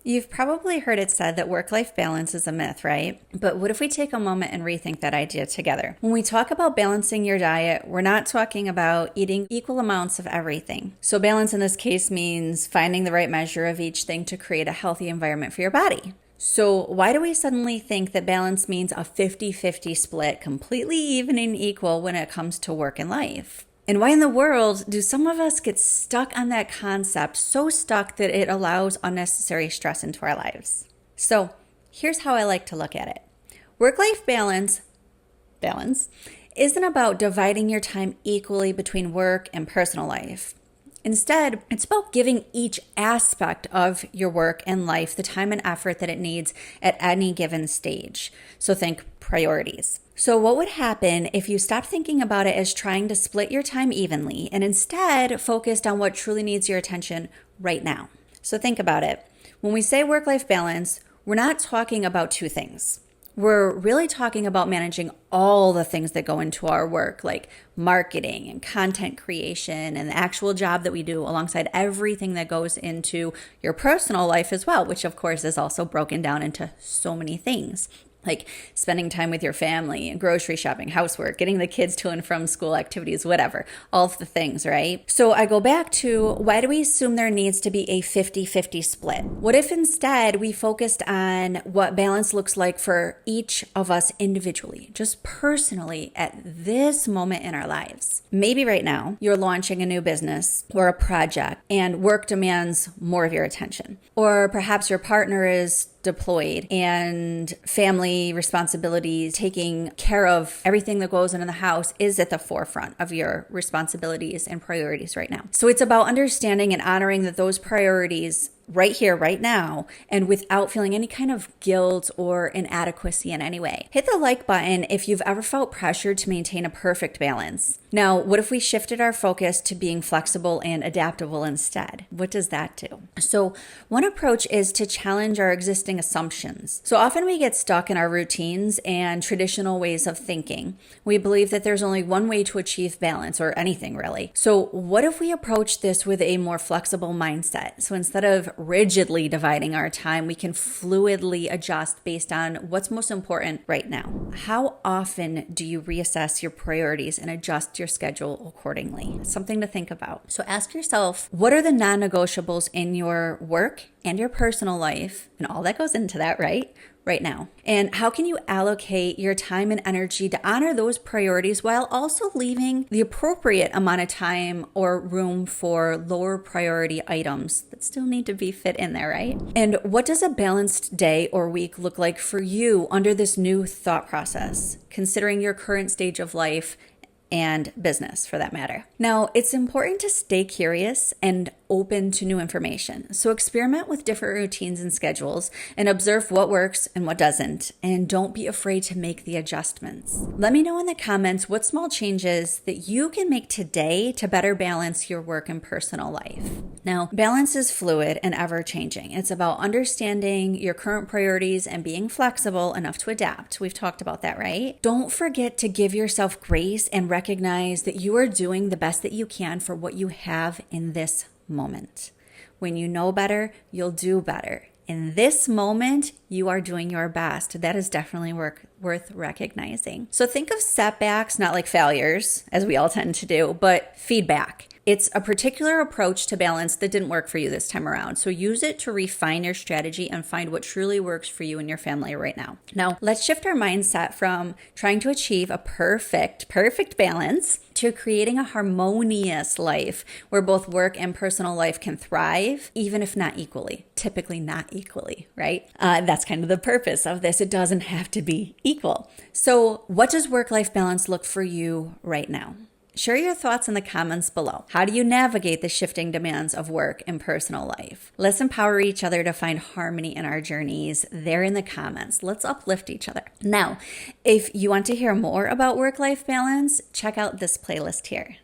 You've probably heard it said that work-life balance is a myth, right? But what if we take a moment and rethink that idea together? When we talk about balancing your diet, we're not talking about eating equal amounts of everything. So balance in this case means finding the right measure of each thing to create a healthy environment for your body. So why do we suddenly think that balance means a 50-50 split, completely even and equal when it comes to work and life? And why in the world do some of us get stuck on that concept, so stuck that it allows unnecessary stress into our lives? So here's how I like to look at it. Work-life balance isn't about dividing your time equally between work and personal life. Instead, it's about giving each aspect of your work and life the time and effort that it needs at any given stage. So think priorities. So what would happen if you stopped thinking about it as trying to split your time evenly and instead focused on what truly needs your attention right now? So think about it. When we say work-life balance, we're not talking about two things. We're really talking about managing all the things that go into our work, like marketing and content creation and the actual job that we do, alongside everything that goes into your personal life as well, which of course is also broken down into so many things, like spending time with your family and grocery shopping, housework, getting the kids to and from school activities, whatever, all of the things, right? So I go back to, why do we assume there needs to be a 50-50 split? What if instead we focused on what balance looks like for each of us individually, just personally at this moment in our lives? Maybe right now you're launching a new business or a project and work demands more of your attention. Or perhaps your partner is deployed and family responsibilities, taking care of everything that goes into the house is at the forefront of your responsibilities and priorities right now. So it's about understanding and honoring that those priorities right here, right now, and without feeling any kind of guilt or inadequacy in any way. Hit the like button if you've ever felt pressured to maintain a perfect balance. Now, what if we shifted our focus to being flexible and adaptable instead? What does that do? So one approach is to challenge our existing assumptions. So often we get stuck in our routines and traditional ways of thinking. We believe that there's only one way to achieve balance, or anything really. So what if we approach this with a more flexible mindset? So instead of rigidly dividing our time, we can fluidly adjust based on what's most important right now. How often do you reassess your priorities and adjust your schedule accordingly? Something to think about. So ask yourself, what are the non-negotiables in your work and your personal life and all that goes into that, right now? And how can you allocate your time and energy to honor those priorities while also leaving the appropriate amount of time or room for lower priority items that still need to be fit in there, right? And what does a balanced day or week look like for you under this new thought process, considering your current stage of life and business for that matter? Now, it's important to stay curious and open to new information. So experiment with different routines and schedules and observe what works and what doesn't. And don't be afraid to make the adjustments. Let me know in the comments what small changes that you can make today to better balance your work and personal life. Now, balance is fluid and ever changing. It's about understanding your current priorities and being flexible enough to adapt. We've talked about that, right? Don't forget to give yourself grace and recognize that you are doing the best that you can for what you have in this moment. When you know better, you'll do better. In this moment, you are doing your best. That is definitely worth recognizing. So think of setbacks not like failures, as we all tend to do, but feedback. It's a particular approach to balance that didn't work for you this time around. So use it to refine your strategy and find what truly works for you and your family right now. Now, let's shift our mindset from trying to achieve a perfect balance to creating a harmonious life where both work and personal life can thrive, even if not equally. Typically not equally, right? That's kind of the purpose of this. It doesn't have to be equal. So what does work-life balance look for you right now? Share your thoughts in the comments below. How do you navigate the shifting demands of work and personal life? Let's empower each other to find harmony in our journeys there in the comments. Let's uplift each other. Now, if you want to hear more about work-life balance, check out this playlist here.